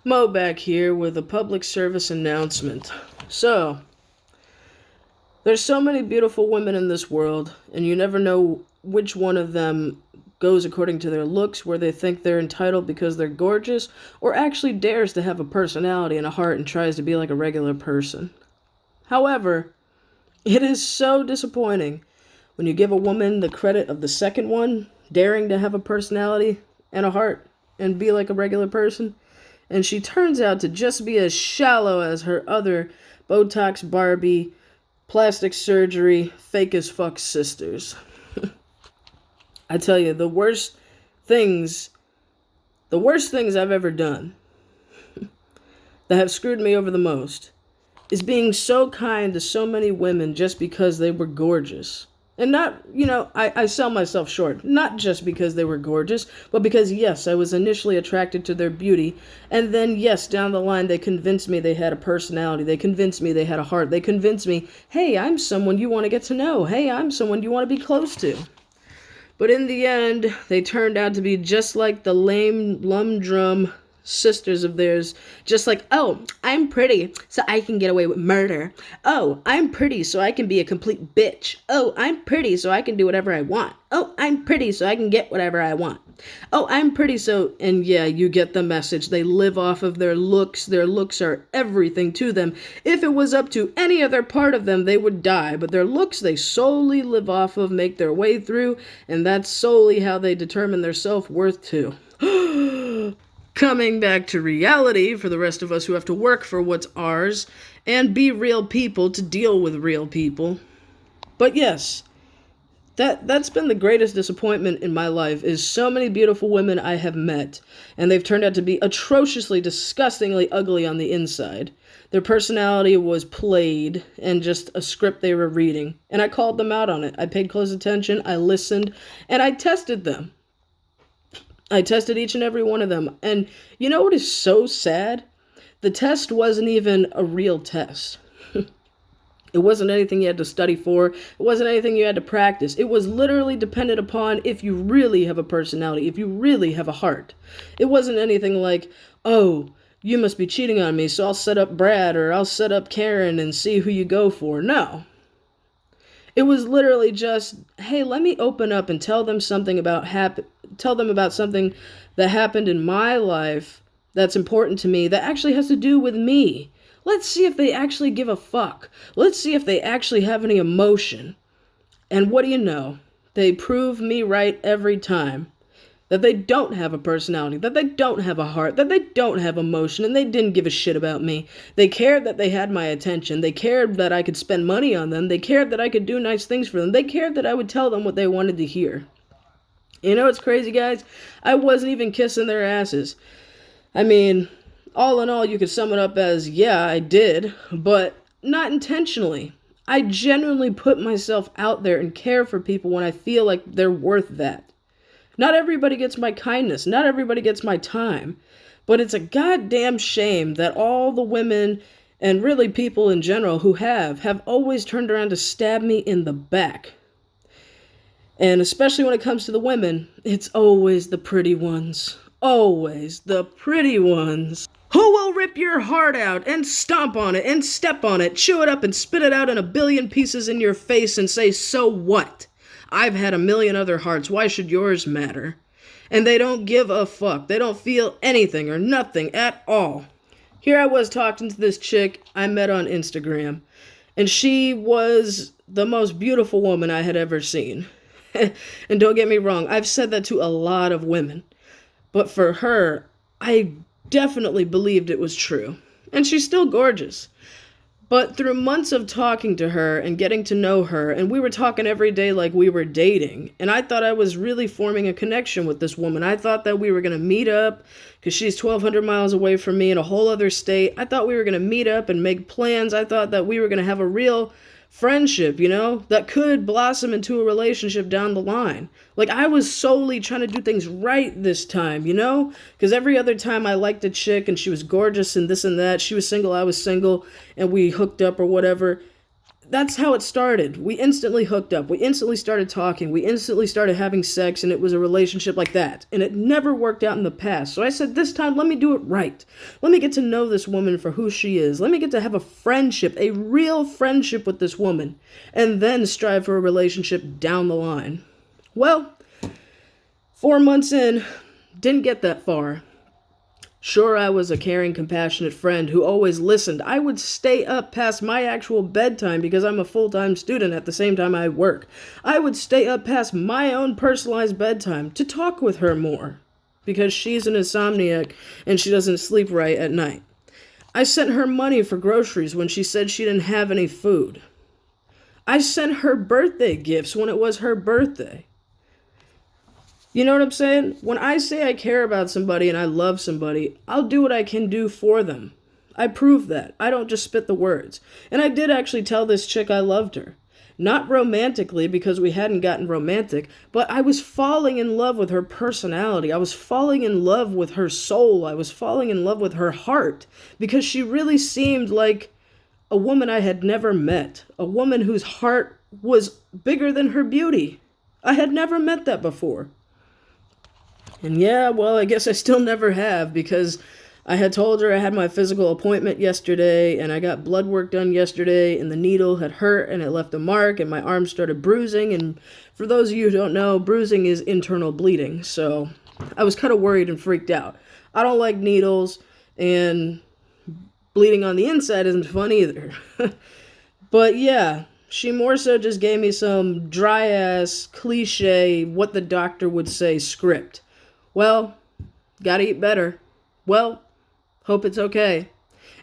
Mo back here with a public service announcement. So, there's so many beautiful women in this world, and you never know which one of them goes according to their looks, where they think they're entitled because they're gorgeous, or actually dares to have a personality and a heart and tries to be like a regular person. However, it is so disappointing when you give a woman the credit of the second one, daring to have a personality and a heart and be like a regular person, and she turns out to just be as shallow as her other Botox Barbie, plastic surgery, fake as fuck sisters. I tell you, things, the worst things I've ever done that have screwed me over the most is being so kind to so many women just because they were gorgeous. And not, I sell myself short. Not just because they were gorgeous, but because, yes, I was initially attracted to their beauty. And then, yes, down the line, they convinced me they had a personality. They convinced me they had a heart. They convinced me, hey, I'm someone you want to get to know. Hey, I'm someone you want to be close to. But in the end, they turned out to be just like the lame lumdrum sisters of theirs. Just like, oh, I'm pretty, so I can get away with murder. Oh, I'm pretty, so I can be a complete bitch. Oh, I'm pretty, so I can do whatever I want. Oh, I'm pretty, so I can get whatever I want. Oh, I'm pretty, so... And yeah, you get the message. They live off of their looks. Their looks are everything to them. If it was up to any other part of them, they would die. But their looks, they solely live off of, make their way through, and that's solely how they determine their self-worth too. Coming back to reality for the rest of us who have to work for what's ours and be real people to deal with real people. But yes, that's been the greatest disappointment in my life, is so many beautiful women I have met, and they've turned out to be atrociously, disgustingly ugly on the inside. Their personality was played and just a script they were reading, and I called them out on it. I paid close attention, I listened, and I tested them. I tested each and every one of them. And you know what is so sad? The test wasn't even a real test. It wasn't anything you had to study for. It wasn't anything you had to practice. It was literally dependent upon if you really have a personality, if you really have a heart. It wasn't anything like, oh, you must be cheating on me, so I'll set up Brad or I'll set up Karen and see who you go for. No. It was literally just, hey, let me open up and tell them something about something that happened in my life that's important to me, that actually has to do with me. Let's see if they actually give a fuck. Let's see if they actually have any emotion. And what do you know? They prove me right every time. That they don't have a personality, that they don't have a heart, that they don't have emotion, and they didn't give a shit about me. They cared that they had my attention. They cared that I could spend money on them. They cared that I could do nice things for them. They cared that I would tell them what they wanted to hear. You know what's crazy, guys? I wasn't even kissing their asses. I mean, all in all, you could sum it up as, yeah, I did, but not intentionally. I genuinely put myself out there and care for people when I feel like they're worth that. Not everybody gets my kindness. Not everybody gets my time. But it's a goddamn shame that all the women, and really people in general who have always turned around to stab me in the back. And especially when it comes to the women, it's always the pretty ones. Always the pretty ones. Who will rip your heart out and stomp on it and step on it, chew it up and spit it out in a billion pieces in your face and say, so what? I've had a million other hearts. Why should yours matter? And they don't give a fuck. They don't feel anything or nothing at all. Here I was talking to this chick I met on Instagram, and she was the most beautiful woman I had ever seen. And don't get me wrong, I've said that to a lot of women. But for her, I definitely believed it was true. And she's still gorgeous. But through months of talking to her and getting to know her, and we were talking every day like we were dating, and I thought I was really forming a connection with this woman. I thought that we were going to meet up, because she's 1,200 miles away from me in a whole other state. I thought we were going to meet up and make plans. I thought that we were going to have a real friendship, that could blossom into a relationship down the line. Like, I was solely trying to do things right this time, because every other time I liked a chick and she was gorgeous and this and that, she was single, I was single, and we hooked up or whatever, that's how it started. We instantly hooked up. We instantly started talking. We instantly started having sex, and it was a relationship like that. And it never worked out in the past. So I said, this time, let me do it right. Let me get to know this woman for who she is. Let me get to have a friendship, a real friendship with this woman, and then strive for a relationship down the line. Well, 4 months in, didn't get that far. Sure, I was a caring, compassionate friend who always listened. I would stay up past my actual bedtime because I'm a full-time student at the same time I work. I would stay up past my own personalized bedtime to talk with her more because she's an insomniac and she doesn't sleep right at night. I sent her money for groceries when she said she didn't have any food. I sent her birthday gifts when it was her birthday. You know what I'm saying? When I say I care about somebody and I love somebody, I'll do what I can do for them. I prove that. I don't just spit the words. And I did actually tell this chick I loved her. Not romantically, because we hadn't gotten romantic, but I was falling in love with her personality. I was falling in love with her soul. I was falling in love with her heart, because she really seemed like a woman I had never met. A woman whose heart was bigger than her beauty. I had never met that before. And yeah, well, I guess I still never have, because I had told her I had my physical appointment yesterday, and I got blood work done yesterday, and the needle had hurt, and it left a mark, and my arm started bruising. And for those of you who don't know, bruising is internal bleeding, so I was kind of worried and freaked out. I don't like needles, and bleeding on the inside isn't fun either. But yeah, she more so just gave me some dry-ass, cliche, what the doctor would say script. Well, gotta eat better. Well, hope it's okay.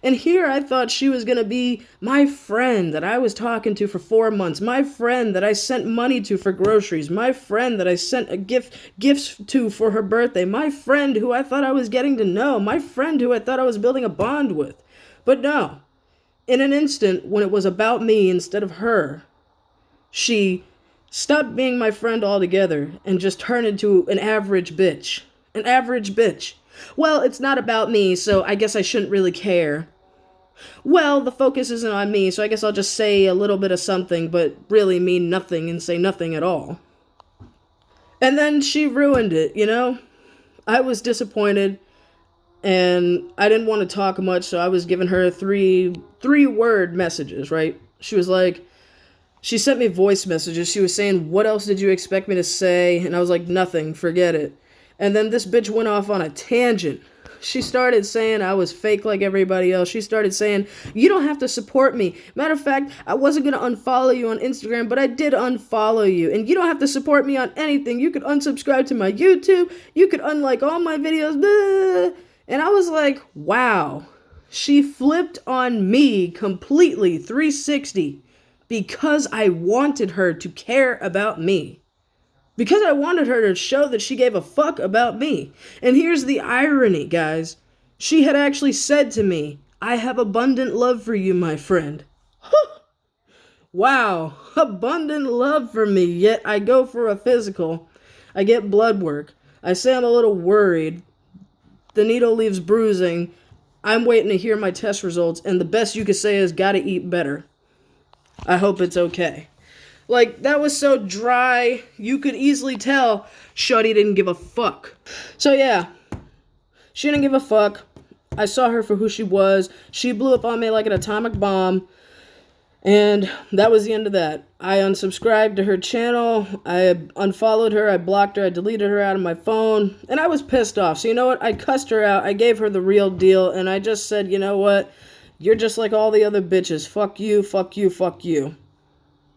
And here I thought she was gonna be my friend that I was talking to for 4 months, my friend that I sent money to for groceries, my friend that I sent gifts to for her birthday, my friend who I thought I was getting to know, my friend who I thought I was building a bond with. But no, in an instant, when it was about me instead of her, she stopped being my friend altogether and just turned into an average bitch. An average bitch. Well, it's not about me, so I guess I shouldn't really care. Well, the focus isn't on me, so I guess I'll just say a little bit of something, but really mean nothing and say nothing at all. And then she ruined it, you know? I was disappointed, and I didn't want to talk much, so I was giving her three-word messages, right? She sent me voice messages. She was saying, what else did you expect me to say? And I was like, nothing, forget it. And then this bitch went off on a tangent. She started saying I was fake like everybody else. She started saying, you don't have to support me. Matter of fact, I wasn't going to unfollow you on Instagram, but I did unfollow you. And you don't have to support me on anything. You could unsubscribe to my YouTube. You could unlike all my videos. Blah. And I was like, wow. She flipped on me completely, 360. Because I wanted her to care about me. Because I wanted her to show that she gave a fuck about me. And here's the irony, guys. She had actually said to me, I have abundant love for you, my friend. Wow, abundant love for me. Yet I go for a physical. I get blood work. I say I'm a little worried. The needle leaves bruising. I'm waiting to hear my test results. And the best you could say is gotta eat better. I hope it's okay. Like, that was so dry, you could easily tell Shawty didn't give a fuck. So yeah, she didn't give a fuck. I saw her for who she was. She blew up on me like an atomic bomb. And that was the end of that. I unsubscribed to her channel. I unfollowed her. I blocked her. I deleted her out of my phone. And I was pissed off. So you know what? I cussed her out. I gave her the real deal. And I just said, you know what? You're just like all the other bitches. Fuck you, fuck you, fuck you.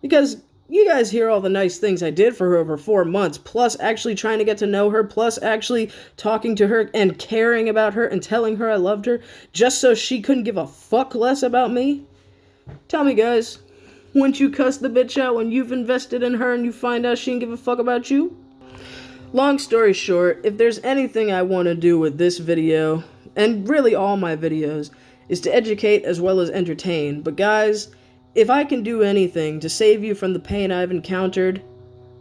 Because you guys hear all the nice things I did for her over 4 months, plus actually trying to get to know her, plus actually talking to her and caring about her and telling her I loved her, just so she couldn't give a fuck less about me? Tell me, guys, wouldn't you cuss the bitch out when you've invested in her and you find out she didn't give a fuck about you? Long story short, if there's anything I want to do with this video, and really all my videos, is to educate as well as entertain. But guys, if I can do anything to save you from the pain I've encountered,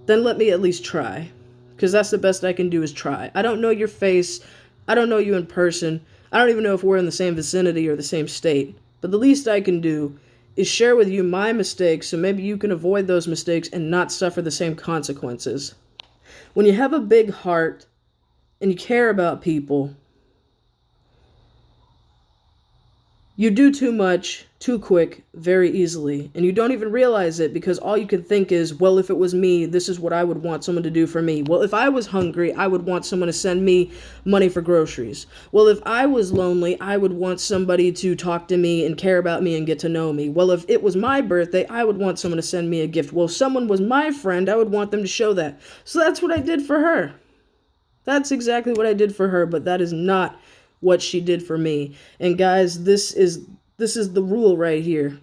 then let me at least try. Because that's the best I can do is try. I don't know your face. I don't know you in person. I don't even know if we're in the same vicinity or the same state. But the least I can do is share with you my mistakes so maybe you can avoid those mistakes and not suffer the same consequences. When you have a big heart and you care about people, you do too much, too quick, very easily. And you don't even realize it because all you can think is, well, if it was me, this is what I would want someone to do for me. Well, if I was hungry, I would want someone to send me money for groceries. Well, if I was lonely, I would want somebody to talk to me and care about me and get to know me. Well, if it was my birthday, I would want someone to send me a gift. Well, if someone was my friend, I would want them to show that. So that's what I did for her. That's exactly what I did for her, but that is not what she did for me. And guys, this is the rule right here.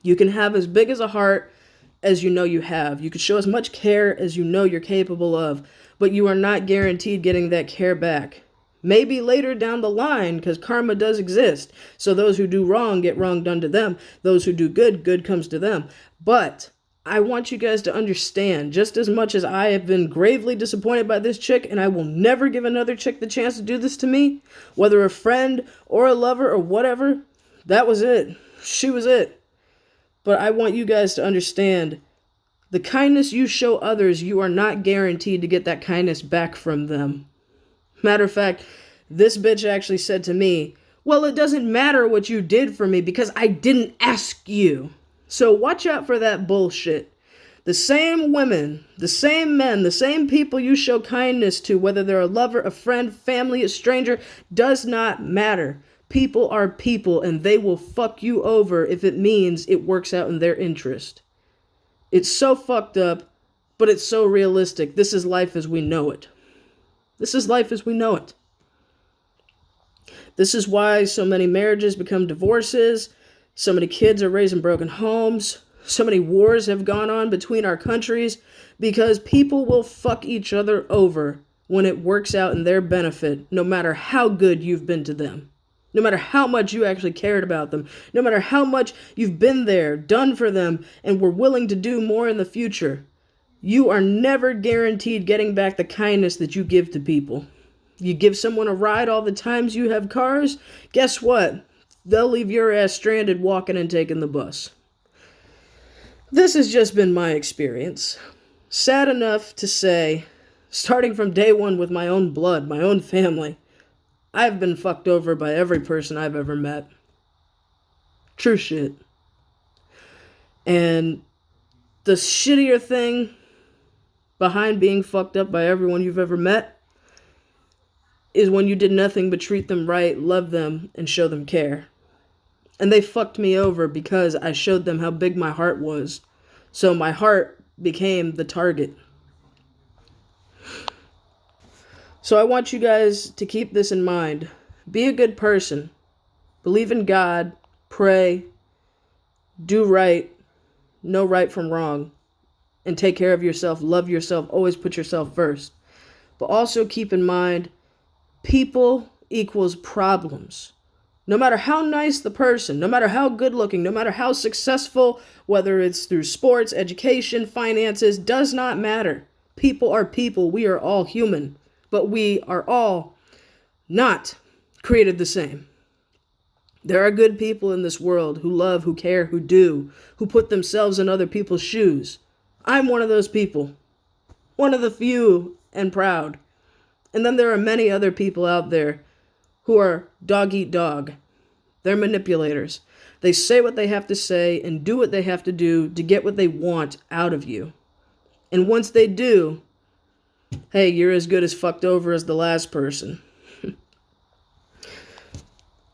You can have as big as a heart as you know you have. You can show as much care as you know you're capable of, but you are not guaranteed getting that care back. Maybe later down the line, because karma does exist. So those who do wrong get wrong done to them. Those who do good, good comes to them. But I want you guys to understand, just as much as I have been gravely disappointed by this chick, and I will never give another chick the chance to do this to me, whether a friend or a lover or whatever, that was it. She was it. But I want you guys to understand, the kindness you show others, you are not guaranteed to get that kindness back from them. Matter of fact, this bitch actually said to me, well, it doesn't matter what you did for me because I didn't ask you. So watch out for that bullshit. The same women, the same men, the same people you show kindness to, whether they're a lover, a friend, family, a stranger, does not matter. People are people, and they will fuck you over if it means it works out in their interest. It's so fucked up, but it's so realistic. This is life as we know it. This is life as we know it. This is why so many marriages become divorces. So many kids are raised in broken homes. So many wars have gone on between our countries because people will fuck each other over when it works out in their benefit, no matter how good you've been to them. No matter how much you actually cared about them. No matter how much you've been there, done for them, and were willing to do more in the future. You are never guaranteed getting back the kindness that you give to people. You give someone a ride all the times you have cars, guess what? They'll leave your ass stranded walking and taking the bus. This has just been my experience. Sad enough to say, starting from day one with my own blood, my own family, I've been fucked over by every person I've ever met. True shit. And the shittier thing behind being fucked up by everyone you've ever met is when you did nothing but treat them right, love them, and show them care. And they fucked me over because I showed them how big my heart was. So my heart became the target. So I want you guys to keep this in mind. Be a good person. Believe in God. Pray. Do right. Know right from wrong. And take care of yourself. Love yourself. Always put yourself first. But also keep in mind, people equals problems. No matter how nice the person, no matter how good looking, no matter how successful, whether it's through sports, education, finances, does not matter. People are people. We are all human. But we are all not created the same. There are good people in this world who love, who care, who do, who put themselves in other people's shoes. I'm one of those people. One of the few and proud. And then there are many other people out there who are dog eat dog. They're manipulators. They say what they have to say and do what they have to do to get what they want out of you. And once they do, hey, you're as good as fucked over as the last person.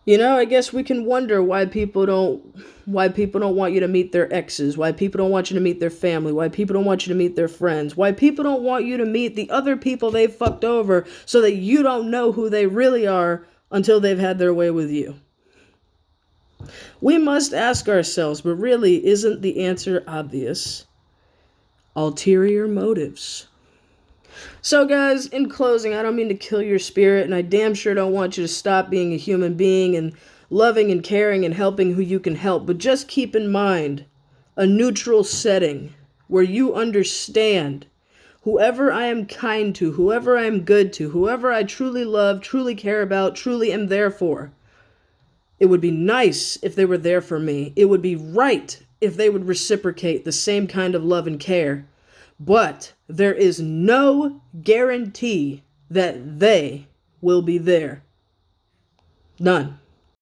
You know, I guess we can wonder why people don't want you to meet their exes, why people don't want you to meet their family, why people don't want you to meet their friends, why people don't want you to meet the other people they fucked over so that you don't know who they really are until they've had their way with you. We must ask ourselves, but really, isn't the answer obvious? Ulterior motives. So guys, in closing, I don't mean to kill your spirit, and I damn sure don't want you to stop being a human being and loving and caring and helping who you can help, but just keep in mind a neutral setting where you understand whoever I am kind to, whoever I am good to, whoever I truly love, truly care about, truly am there for, It would be nice if they were there for me. It would be right if they would reciprocate the same kind of love and care. But there is no guarantee that they will be there. None.